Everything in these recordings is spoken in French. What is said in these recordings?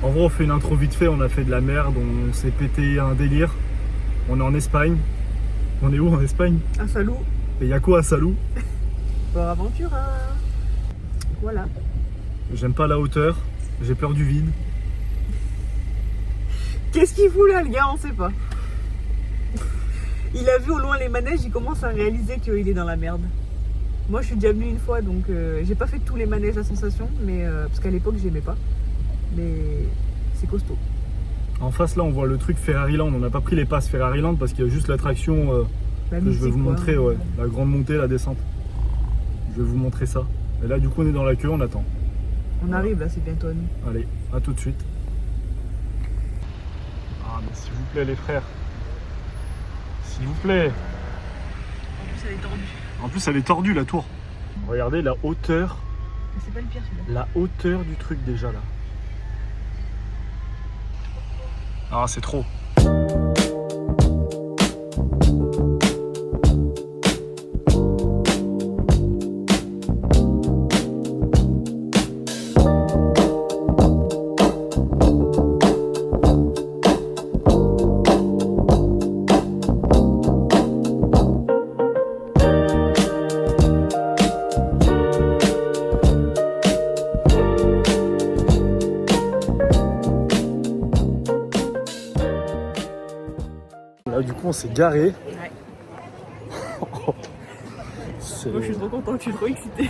En vrai, on fait une intro vite fait, on a fait de la merde, on s'est pété un délire. On est en Espagne. On est où en Espagne? À Salou. Et y a quoi à Salou? Port Aventura. Voilà. J'aime pas la hauteur, j'ai peur du vide. Qu'est-ce qu'il fout là, le gars? On sait pas. Il a vu au loin les manèges, il commence à réaliser qu'il est dans la merde. Moi, je suis déjà venue une fois, donc j'ai pas fait tous les manèges à sensation, mais parce qu'à l'époque, j'aimais pas. Mais c'est costaud. En face, là, on voit le truc Ferrariland. On n'a pas pris les passes Ferrariland parce qu'il y a juste l'attraction que je vais vous montrer, ouais. La grande montée, la descente. Je vais vous montrer ça. Et là, du coup, on est dans la queue, on attend. On arrive là, c'est bientôt à nous. Allez, à tout de suite. Ah, mais s'il vous plaît, les frères. S'il vous plaît. En plus, elle est tordue. En plus, elle est tordue, la tour. Regardez la hauteur. Mais c'est pas le pire, celui-là. La hauteur du truc, déjà, là. Ah, c'est trop. Là, du coup, on s'est garé. Ouais. C'est- Moi, je suis trop content, je suis trop excitée.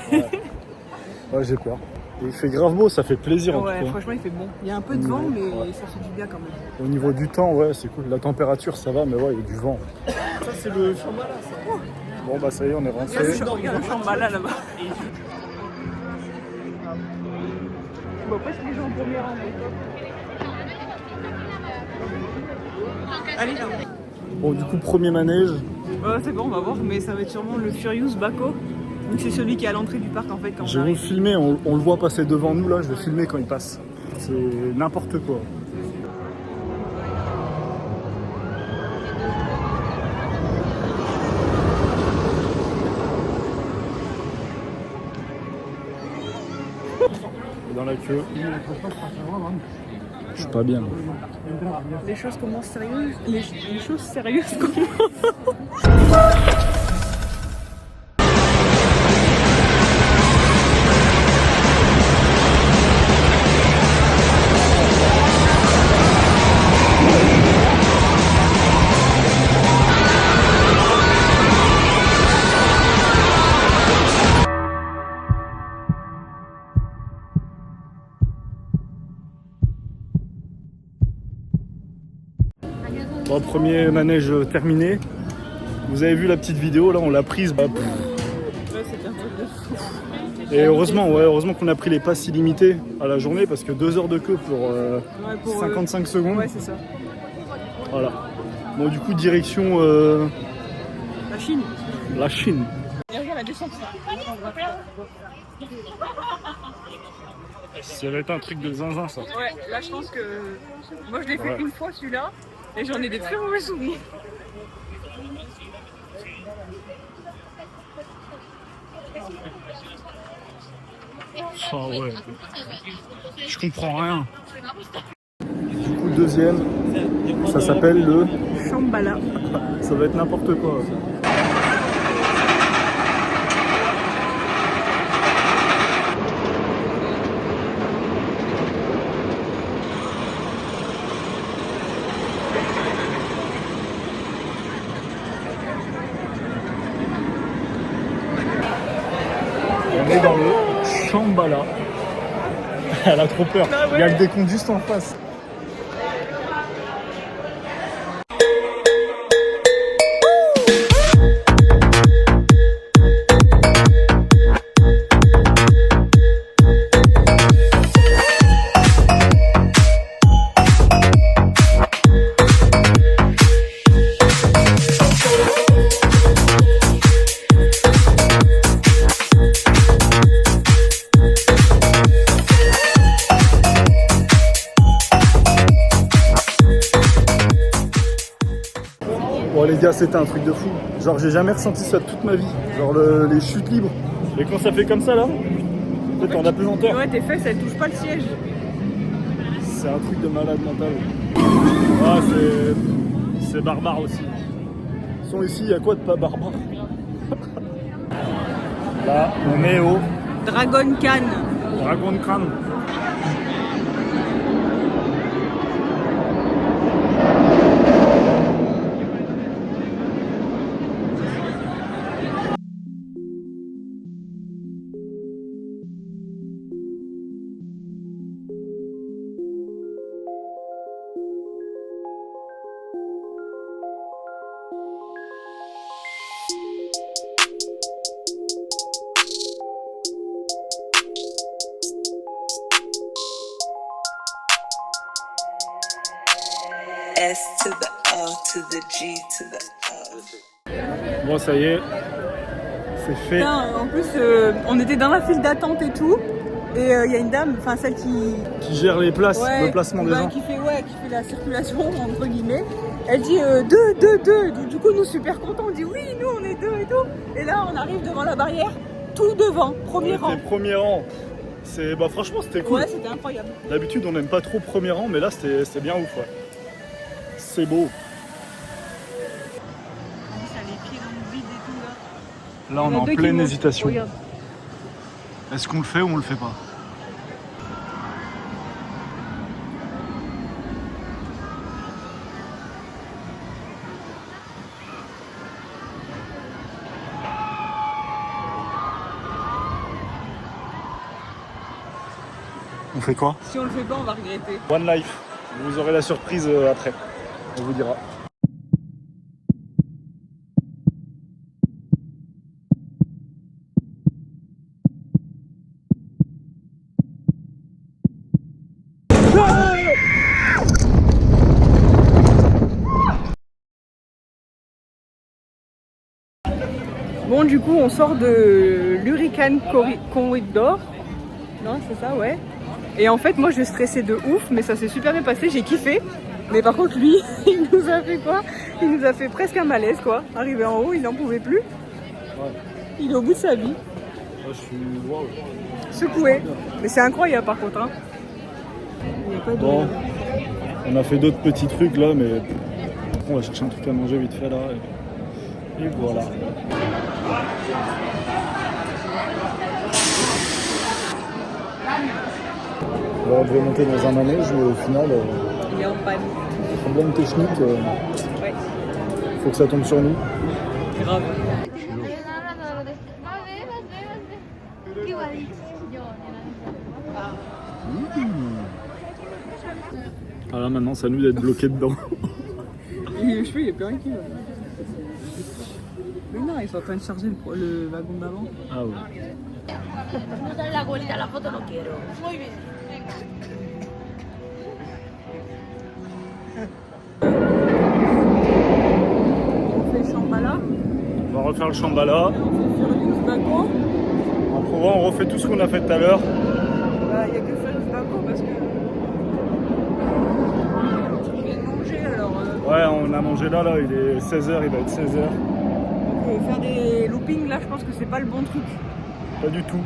Ouais, j'ai peur. Et il fait grave beau, ça fait plaisir en Ouais, tout cas. franchement, il fait bon. Il y a un peu de vent, mais Ouais. ça fait du bien quand même. Au niveau du temps, ouais, c'est cool. La température, ça va, mais ouais, il y a du vent. Ça, c'est le Shambhala, ça. Bon, bah, ça y est, on est rentré. Regarde le Shambhala là-bas. Bon, presque les gens en premier rang. Allez, Bon, du coup, premier manège. ouais, c'est bon, on va voir, mais ça va être sûrement le Furious Baco. Donc c'est celui qui est à l'entrée du parc en fait quand Je on vais vous arrive. filmer, on le voit passer devant nous là, je vais filmer quand il passe. C'est n'importe quoi. Dans la queue. Je suis pas bien. Les choses commencent sérieuses. Les choses sérieuses commencent. Bon, premier manège terminé. Vous avez vu la petite vidéo là, on l'a prise. Bah, Ouais, c'était un truc de fou. et heureusement, ouais, heureusement qu'on a pris les passes illimitées à la journée parce que 2 heures de queue pour, Ouais, pour 55 secondes. Ouais, c'est ça. Voilà. Bon, du coup, direction La Chine. la Chine. Et regarde la descente. Ça va être un truc de zinzin ça. Ouais, là je pense que. Moi je l'ai fait Ouais. une fois celui-là. Et j'en ai des très mauvais souvenirs. Ah ouais. Je comprends rien. Du coup, le deuxième, ça s'appelle le. Shambhala. Ça va être n'importe quoi. On est dans le Shambhala. Elle a trop peur. Ah ouais. Il y a le décompte juste en face. Bon les gars, c'était un truc de fou. Genre j'ai jamais ressenti ça de toute ma vie. Genre les chutes libres. Et quand ça fait comme ça là, en fait en apesanteur, Ouais, tes fesses elles touchent pas le siège. c'est un truc de malade mental. Ah, c'est barbare aussi. Ils sont ici, il y a quoi de pas barbare? Là, on est au Dragon Khan. Dragon Khan. S to the O to the G to the O. Bon, ça y est, c'est fait. Putain, en plus, on était dans la file d'attente et tout. Et il y a une dame, enfin celle qui Qui gère les places, ouais, le placement des gens. qui fait la circulation entre guillemets. Elle dit deux. Du coup, nous super contents, on dit oui, nous on est deux et tout. Et là, on arrive devant la barrière, tout devant, premier rang. Premier rang. Bah, franchement, c'était cool. Ouais, c'était incroyable. D'habitude, on n'aime pas trop premier rang, mais là, c'était bien ouf. Ouais. C'est beau. Ça a les pieds dans le vide et tout là. Là, on est en pleine hésitation. Regarde. Est-ce qu'on le fait ou on le fait pas? On fait quoi? Si on le fait pas, on va regretter. One life. Vous aurez la surprise après. On vous dira. Bon, du coup, on sort de l'Hurricane Corridor. Non, c'est ça, ouais. Et en fait, moi, je stressais de ouf, mais ça s'est super bien passé, j'ai kiffé. Mais par contre, lui, il nous a fait quoi? Il nous a fait presque un malaise, quoi. Arrivé en haut, il n'en pouvait plus. Ouais. Il est au bout de sa vie. Là, je suis wow. Secoué. Mais c'est incroyable, par contre. Hein. Il y a pas de... Bon, on a fait d'autres petits trucs là, mais on va chercher un truc à manger vite fait là. Et voilà. Là, on devait monter dans un manège, mais au final, Il est en panne. problème technique, Ouais, faut que ça tombe sur nous. grave. Ah là, maintenant, c'est à nous d'être bloqués dedans. Les cheveux, il n'y a plus rien qui va. Mais non, ils sont en train de charger le wagon d'avant. Ah ouais. La abuelita, la foto no quiero. Muy bien. On fait Shambhala. On va refaire le Shambhala. On fait Furious Baco. En Provence, on refait tout ce qu'on a fait tout à l'heure. Bah, il n'y a que Furious Baco parce que. On vient de manger alors. Ouais, on a mangé là, il est 16h, il va être 16h. Donc, faire des loopings là, je pense que c'est pas le bon truc. Pas du tout.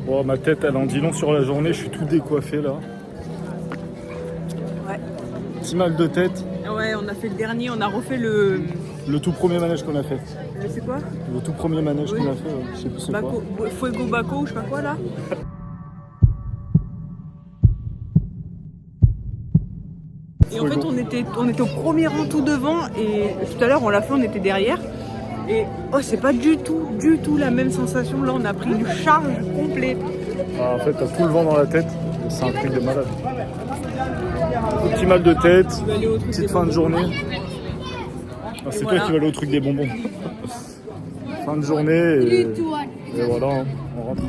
Bon, ma tête elle en dit long sur la journée, je suis tout décoiffé là. Ouais. Petit mal de tête. Ouais, on a fait le dernier, on a refait le. Le tout premier manège qu'on a fait. C'est quoi? Le tout premier manège Oui. qu'on a fait, je sais plus c'est quoi. Baco, Fuego Baco ou je sais pas quoi là. Et en fait, on était au premier rang tout devant et tout à l'heure on l'a fait, on était derrière. Et oh, c'est pas du tout la même sensation. Là, on a pris une charge complète. Ah, en fait, t'as tout le vent dans la tête, c'est un truc de malade. Petit mal de tête, Tu vas aller au truc petite des fin de bonbons. journée. Ah, c'est voilà. toi qui vas aller au truc des bonbons. Fin de journée et voilà, on rentre.